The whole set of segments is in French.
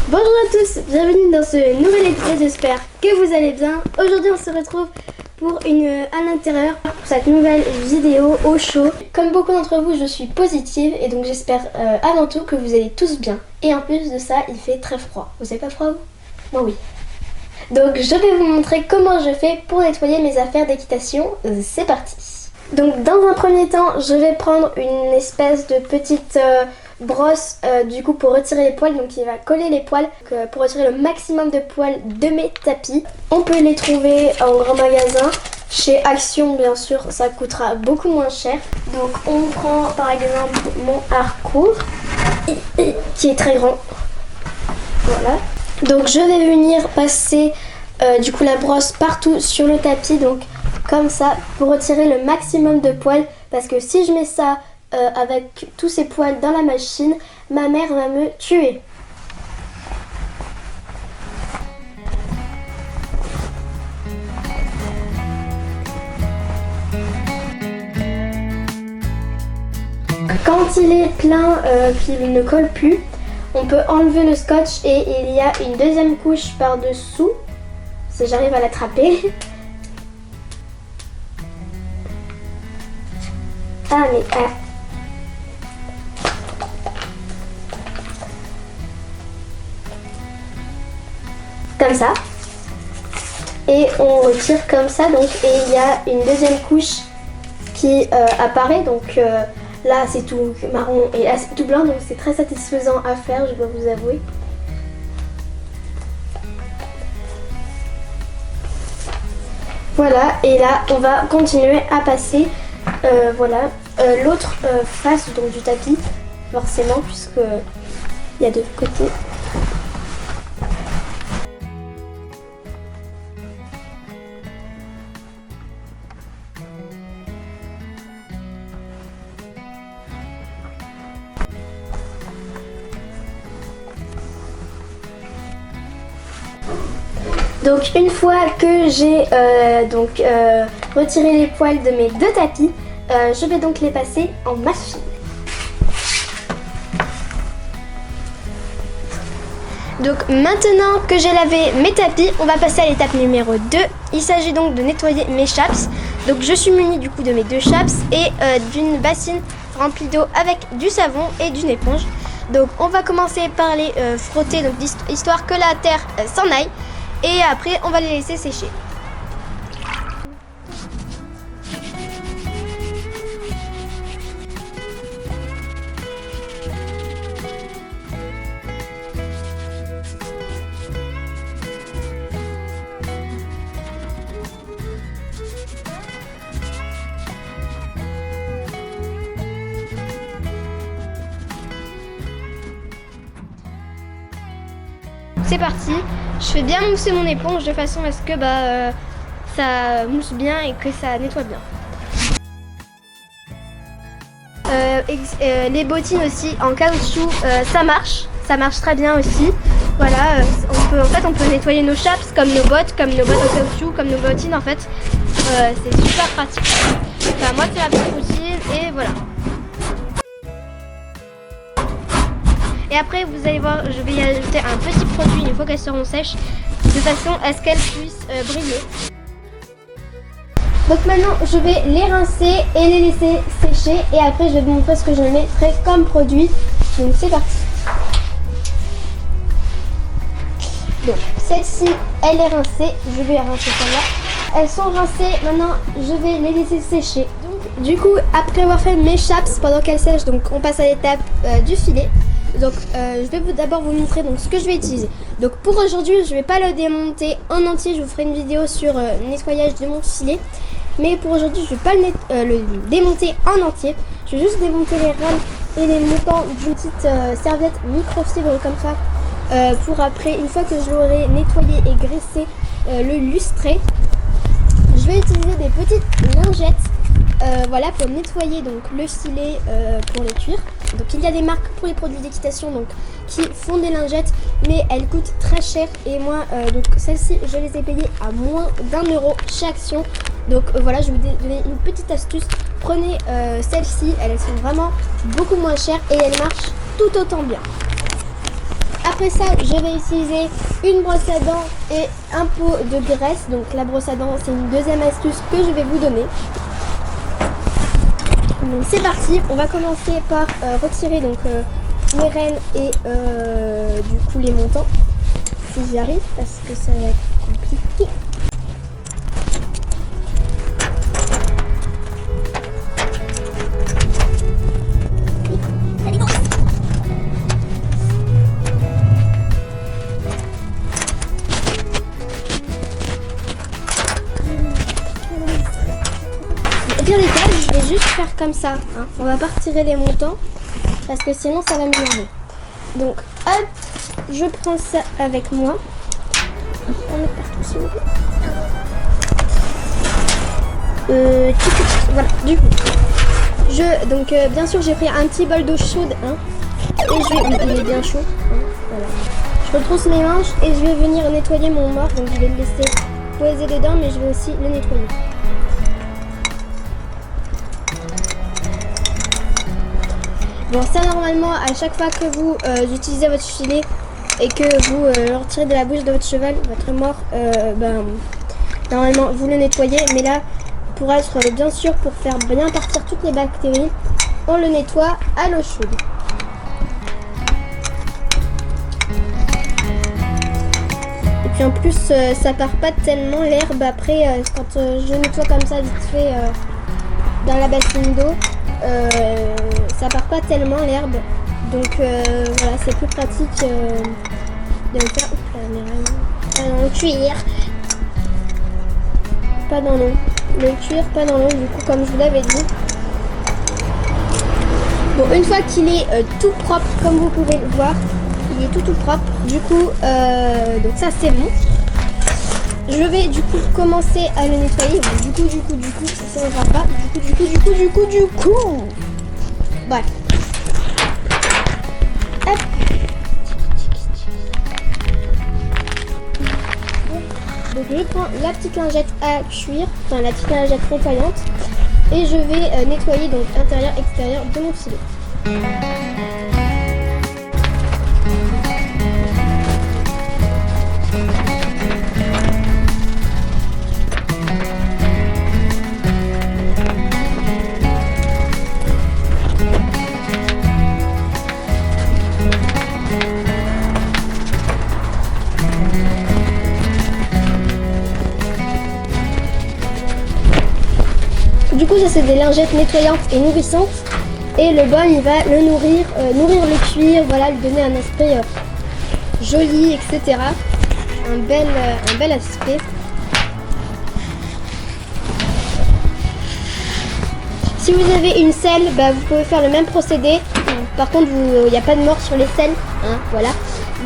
Bonjour à tous, bienvenue dans ce nouvel épisode, j'espère que vous allez bien. Aujourd'hui on se retrouve pour à l'intérieur pour cette nouvelle vidéo au chaud. Comme beaucoup d'entre vous, je suis positive et donc j'espère avant tout que vous allez tous bien. Et en plus de ça, il fait très froid. Vous avez pas froid vous? Moi oui. Donc je vais vous montrer comment je fais pour nettoyer mes affaires d'équitation. C'est parti. Donc dans un premier temps, je vais prendre une espèce de petite brosse du coup pour retirer les poils, donc il va coller les poils pour retirer le maximum de poils de mes tapis. On peut les trouver en grand magasin, chez Action bien sûr, ça coûtera beaucoup moins cher. Donc on prend par exemple mon Harcourt qui est très grand, voilà. Donc je vais venir passer du coup la brosse partout sur le tapis, donc comme ça pour retirer le maximum de poils, parce que si je mets ça avec tous ces poils dans la machine, ma mère va me tuer. Quand il est plein, qu'il ne colle plus, on peut enlever le scotch et il y a une deuxième couche par dessous, si j'arrive à l'attraper. Ah mais comme ça, et on retire comme ça, donc, et il y a une deuxième couche qui apparaît, donc là c'est tout marron et là c'est tout blanc, donc c'est très satisfaisant à faire, je dois vous avouer. Voilà, et là on va continuer à passer voilà l'autre face donc, du tapis, forcément, puisque il y a deux côtés. Donc une fois que j'ai retiré les poils de mes deux tapis, je vais donc les passer en machine. Donc maintenant que j'ai lavé mes tapis, on va passer à l'étape numéro 2. Il s'agit donc de nettoyer mes chaps. Donc je suis munie du coup de mes deux chaps et d'une bassine remplie d'eau avec du savon et d'une éponge. Donc on va commencer par les frotter, donc, histoire que la terre s'en aille. Et après on va les laisser sécher. C'est parti, je fais bien mousser mon éponge de façon à ce que ça mousse bien et que ça nettoie bien. Les bottines aussi en caoutchouc, ça marche très bien aussi. Voilà, on peut nettoyer nos chaps comme nos bottes en caoutchouc, comme nos bottines en fait. C'est super pratique. Enfin, moi c'est la petite routine et voilà. Et après vous allez voir, je vais y ajouter un petit produit une fois qu'elles seront sèches, de façon à ce qu'elles puissent briller. Donc maintenant je vais les rincer et les laisser sécher et après je vais vous montrer ce que je mettrai comme produit. Donc c'est parti. Donc celle-ci elle est rincée, je vais rincer celle-là. Elles sont rincées, maintenant je vais les laisser sécher. Donc du coup après avoir fait mes chaps pendant qu'elles sèchent, donc on passe à l'étape du filet. Donc je vais d'abord vous montrer donc, ce que je vais utiliser. Donc pour aujourd'hui je ne vais pas le démonter en entier, je vous ferai une vidéo sur le nettoyage de mon filet. Mais pour aujourd'hui je ne vais pas le démonter en entier. Je vais juste démonter les rames et les montants d'une petite serviette microfibre comme ça. Pour après, une fois que je l'aurai nettoyé et graissé, le lustrer. Je vais utiliser des petites lingettes voilà, pour nettoyer donc, le filet pour les cuirs. Donc il y a des marques pour les produits d'équitation donc qui font des lingettes, mais elles coûtent très cher et moi donc celles-ci je les ai payées à moins d'1 € chez Action. Donc voilà, je vais vous donner une petite astuce. Prenez celles-ci, elles sont vraiment beaucoup moins chères et elles marchent tout autant bien. après ça, je vais utiliser une brosse à dents et un pot de graisse. Donc la brosse à dents, c'est une deuxième astuce que je vais vous donner. Donc c'est parti, on va commencer par retirer donc les rênes et du coup les montants. Si j'y arrive, parce que ça va être compliqué. Au pire des cas, je vais juste faire comme ça. Hein. On va pas retirer les montants parce que sinon ça va m'énerver. Donc hop, je prends ça avec moi. On met partout s'il vous plaît. Voilà, du coup. Donc bien sûr j'ai pris un petit bol d'eau chaude. Hein, et je vais. Oui, il est bien chaud. Hein, voilà. Je retrousse mes manches et je vais venir nettoyer mon mort. Donc je vais le laisser poser dedans, mais je vais aussi le nettoyer. Bon, ça normalement, à chaque fois que vous utilisez votre filet et que vous le retirez de la bouche de votre cheval, votre mort, normalement vous le nettoyez. Mais là, pour être bien sûr, pour faire bien partir toutes les bactéries, on le nettoie à l'eau chaude. Et puis en plus, ça part pas tellement l'herbe après quand je nettoie comme ça vite fait dans la bassine d'eau. Ça part pas tellement l'herbe, donc voilà, c'est plus pratique de le faire dans le cuir, pas dans l'eau. Le cuir, pas dans l'eau, du coup, comme je vous l'avais dit. Bon, une fois qu'il est tout propre, comme vous pouvez le voir, il est tout propre. Du coup, donc ça c'est bon. Je vais du coup commencer à le nettoyer. Bon, du coup, ça ne va pas. Du coup. Bref. Hop. Donc je prends la petite lingette à cuir, enfin la petite lingette nettoyante, et je vais nettoyer donc intérieur, extérieur de mon filet. Du coup, ça c'est des lingettes nettoyantes et nourrissantes. Et le bol, il va le nourrir le cuir, voilà, lui donner un aspect joli, etc. Un bel aspect. Si vous avez une selle, vous pouvez faire le même procédé. Par contre, il n'y a pas de mort sur les selles, hein, voilà.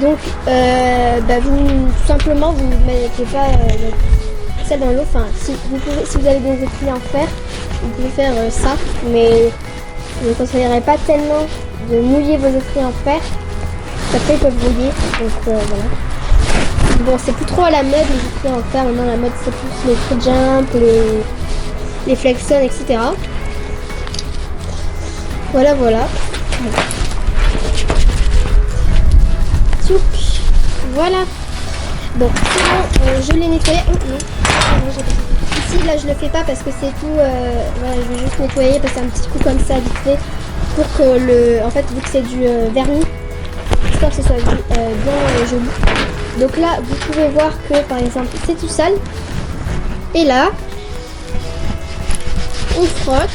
Donc, vous tout simplement, vous ne mettez pas celle dans l'eau. Enfin, si vous avez des étriers en fer, vous pouvez faire ça, mais je ne conseillerais pas tellement de mouiller vos étriers en fer. Après, ils peuvent brouiller, donc voilà. Bon, c'est plus trop à la mode les étriers en fer. Maintenant, la mode c'est plus les free jump, les flexons, etc. Voilà. Tchouc. Voilà. Bon, c'est bon, je l'ai nettoyé. Oh non. Ici, là, je le fais pas parce que c'est tout. Voilà, je vais juste nettoyer, passer un petit coup comme ça, vite fait, pour que en fait, vu que c'est du vernis, j'espère que ce soit bien joli. Donc là, vous pouvez voir que, par exemple, c'est tout sale. Et là, on frotte.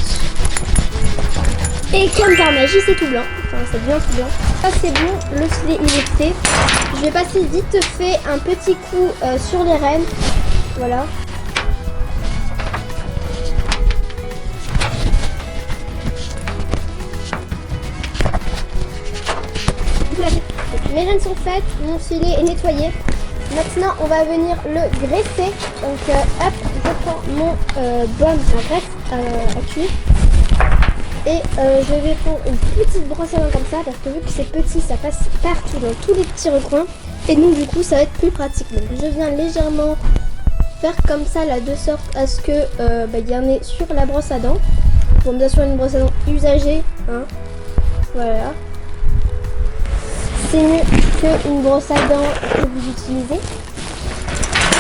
Et comme par magie, c'est tout blanc. Enfin, c'est bien tout blanc. Ça, c'est bon. Le filet, il est fait. Je vais passer vite fait un petit coup sur les rênes. Voilà. Mes rênes sont faites. Mon filet est nettoyé. Maintenant, on va venir le graisser. Donc, hop, je prends mon baume à graisse à cuire. Et je vais prendre une petite brosse à dents comme ça, parce que vu que c'est petit, ça passe partout dans tous les petits recoins. Et donc du coup, ça va être plus pratique. Donc je viens légèrement faire comme ça, là, de sorte à ce que il y en ait sur la brosse à dents. Bon, bien sûr, une brosse à dents usagée, hein. Voilà. c'est mieux qu'une brosse à dents que vous utilisez.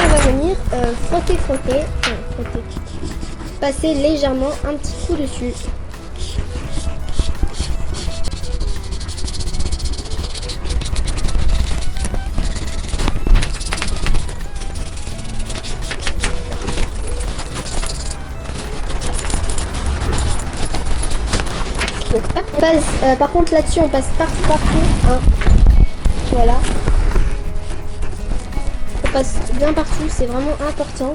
On va venir frotter, passer légèrement un petit coup dessus. Par contre là-dessus on passe partout, hein. Voilà. On passe bien partout, c'est vraiment important.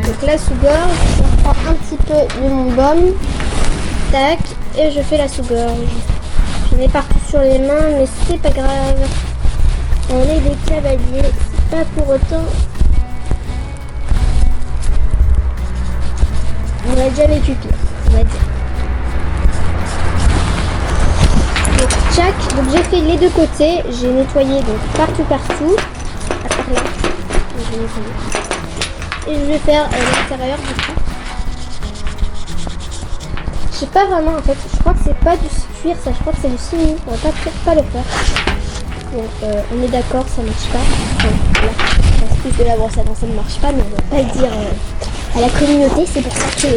Donc la sous-gorge, je prends un petit peu de mon baume, tac, et je fais la sous-gorge. J'en ai partout sur les mains, mais c'est pas grave. On est des cavaliers, c'est pas pour autant. On a déjà vécu pire, on va dire. Donc tchac, donc j'ai fait les deux côtés, j'ai nettoyé donc partout, à part là, j'ai nettoyé. Et je vais faire l'intérieur du coup. Je sais pas vraiment en fait, je crois que c'est pas du cuir ça, je crois que c'est du simili, on va pas le faire. Donc on est d'accord, ça marche pas. Voilà. L'astuce de la brosse à dents, ça ne marche pas, mais on va pas le dire à la communauté, c'est pour ça que...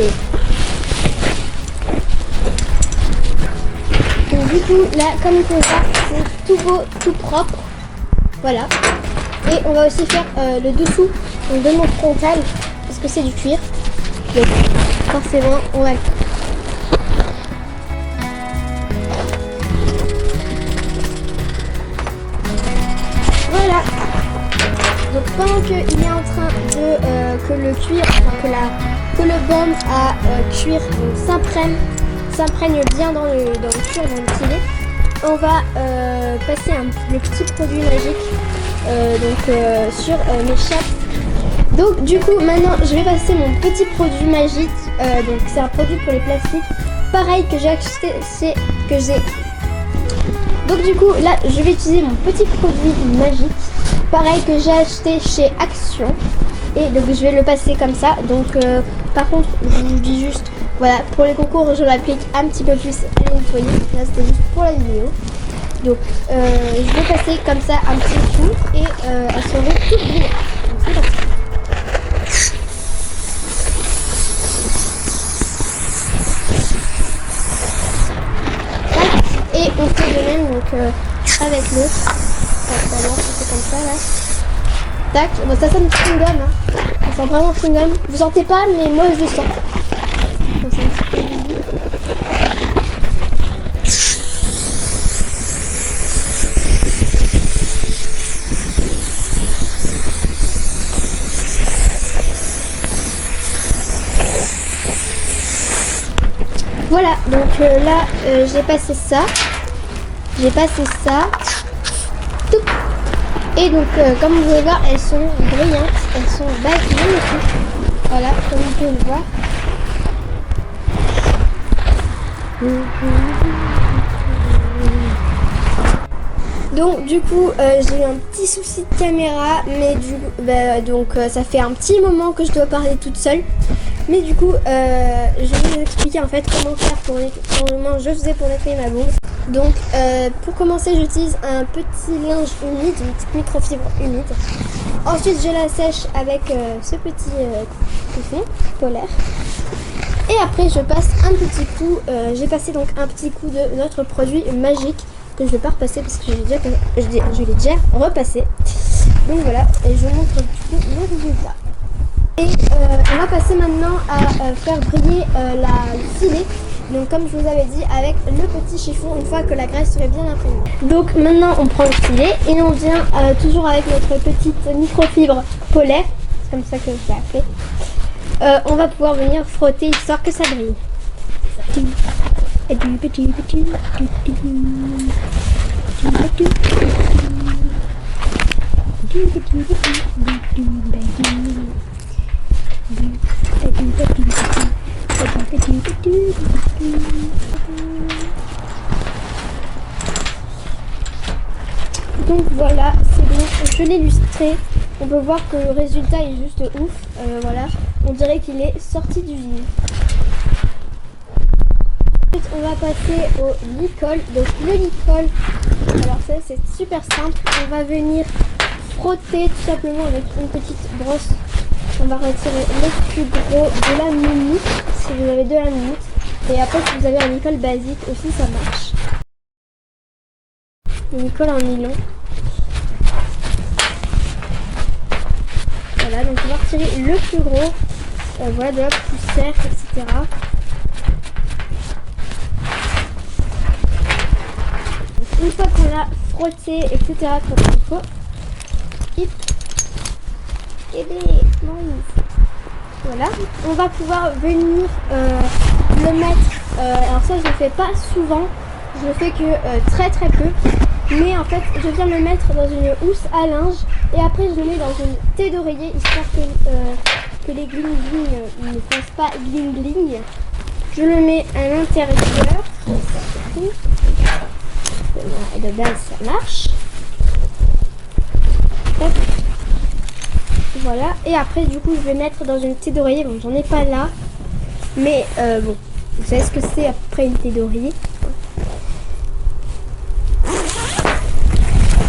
Donc du coup, là, comme il faut voir, c'est tout beau, tout propre. Voilà. Et on va aussi faire le dessous donc, de mon frontal, parce que c'est du cuir. Donc forcément, on va le faire. Voilà. Donc pendant qu'il est en train de que le cuir, enfin que le baume à cuir s'imprègne bien dans le cuir, dans le filet, on va passer le petit produit magique sur mes chaps. Donc du coup maintenant je vais passer mon petit produit magique. Donc c'est un produit pour les plastiques, pareil que j'ai acheté Donc du coup là je vais utiliser mon petit produit magique, pareil que j'ai acheté chez Action. Et donc je vais le passer comme ça. Donc par contre je vous dis juste, voilà, pour les concours je l'applique un petit peu plus à nettoyer. Là c'était juste pour la vidéo. Donc je vais passer comme ça un petit coup et elle sera toute brillante. Donc c'est parti. Et on fait de même donc avec l'autre. C'est comme ça là. Tac, bon, ça sent chewing-gum, hein. Ça sent vraiment chewing-gum. Vous sentez pas, mais moi je le sens. Donc, c'est un petit peu doux. Voilà, donc là j'ai passé ça. Tout. Et donc comme vous pouvez voir, elles sont brillantes, elles sont magnifiques. Voilà, comme vous pouvez le voir. Donc du coup j'ai eu un petit souci de caméra, mais du coup ça fait un petit moment que je dois parler toute seule. Mais du coup je vais vous expliquer en fait comment faire comment je faisais pour nettoyer ma bourse. Donc pour commencer j'utilise un petit linge humide, une petite microfibre humide. Ensuite je la sèche avec ce petit coton polaire. Et après je passe un petit coup, j'ai passé donc un petit coup de notre produit magique que je vais pas repasser parce que je l'ai déjà repassé. Donc voilà, et je vous montre du coup le résultat. Et on va passer maintenant à faire briller la filet. Donc comme je vous avais dit, avec le petit chiffon une fois que la graisse serait bien imprégnée. Donc maintenant on prend le filet et on vient toujours avec notre petite microfibre polaire, c'est comme ça que je l'ai appelé. On va pouvoir venir frotter histoire que ça brille. Donc voilà, c'est bon, je l'ai lustré. On on peut voir que le résultat est juste ouf. Voilà, on dirait qu'il est sorti d'usine. Ensuite, on va passer au licol. Donc le licol, alors ça c'est super simple. On va venir frotter tout simplement avec une petite brosse. On va retirer le plus gros de la minute, si vous avez de la minute. Et après, si vous avez un licol basique aussi, ça marche. Le licol en nylon. Voilà, donc on va retirer le plus gros. Voilà, de la poussière, etc. Donc, une fois qu'on a frotté, etc., comme il faut, et voilà, on va pouvoir venir le mettre. Alors ça, je le fais pas souvent, je le fais que très peu. Mais en fait, je viens le mettre dans une housse à linge et après je le mets dans une thé d'oreiller histoire que les gling gling ne fassent pas gling gling. Je le mets à l'intérieur. Et de base, ça marche. Hop. Voilà, et après du coup je vais mettre dans une thé d'oreiller. Bon, j'en ai pas là, mais bon, vous savez ce que c'est après une thé d'oreiller.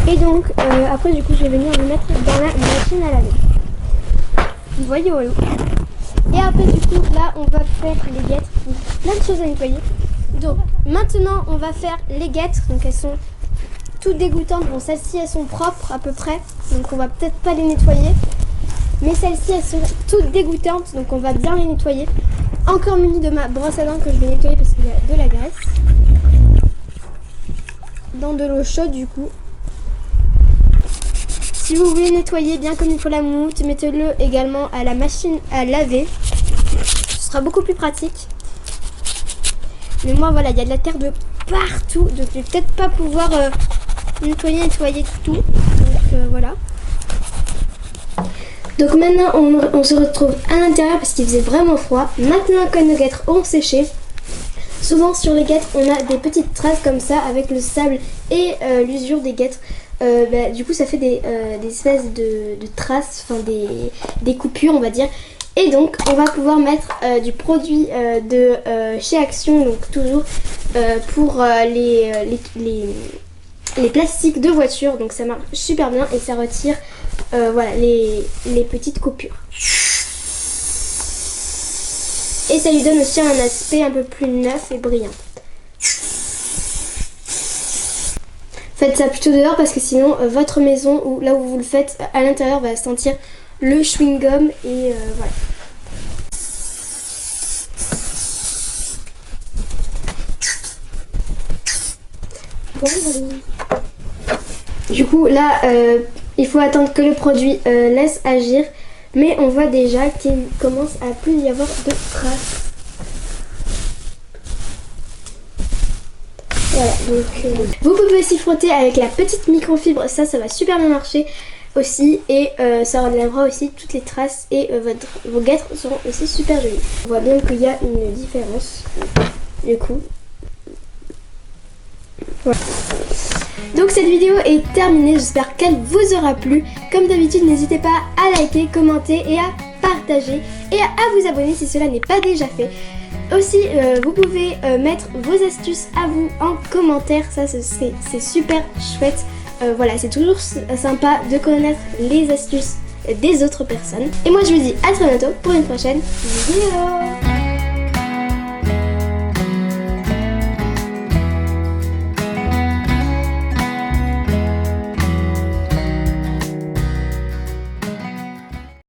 Et donc après du coup je vais venir le mettre dans la machine à laver. Vous voyez, voilà. Et après du coup là on va faire les guêtres, donc plein de choses à nettoyer. Donc maintenant on va faire les guêtres, donc elles sont toutes dégoûtantes. Bon, celles-ci elles sont propres à peu près, donc on va peut-être pas les nettoyer. Mais celles-ci elles sont toutes dégoûtantes, donc on va bien les nettoyer. Encore muni de ma brosse à dents que je vais nettoyer parce qu'il y a de la graisse. Dans de l'eau chaude du coup. Si vous voulez nettoyer bien comme il faut la moumoute, mettez-le également à la machine à laver. Ce sera beaucoup plus pratique. Mais moi voilà, il y a de la terre de partout, donc je vais peut-être pas pouvoir nettoyer tout. Donc voilà. Donc maintenant on se retrouve à l'intérieur parce qu'il faisait vraiment froid. Maintenant que nos guêtres ont séché, souvent sur les guêtres on a des petites traces comme ça avec le sable et l'usure des guêtres. Du coup ça fait des espèces de traces, enfin des coupures on va dire. Et donc on va pouvoir mettre du produit de chez Action, donc toujours pour les plastiques de voiture. Donc ça marche super bien et ça retire voilà, les petites coupures. Et ça lui donne aussi un aspect un peu plus neuf et brillant. Faites ça plutôt dehors parce que sinon votre maison ou là où vous le faites à l'intérieur va sentir le chewing-gum et voilà. Du coup là il faut attendre que le produit laisse agir, mais on voit déjà qu'il commence à plus y avoir de traces. Voilà, donc vous pouvez aussi frotter avec la petite microfibre, ça va super bien marcher aussi, et ça enlèvera aussi toutes les traces et vos guêtres seront aussi super jolies. On voit bien qu'il y a une différence du coup. Voilà. Donc cette vidéo est terminée, j'espère qu'elle vous aura plu. Comme d'habitude, n'hésitez pas à liker, commenter et à partager et à vous abonner si cela n'est pas déjà fait. Aussi, vous pouvez mettre vos astuces à vous en commentaire, ça c'est super chouette. Voilà, c'est toujours sympa de connaître les astuces des autres personnes. Et moi je vous dis à très bientôt pour une prochaine vidéo.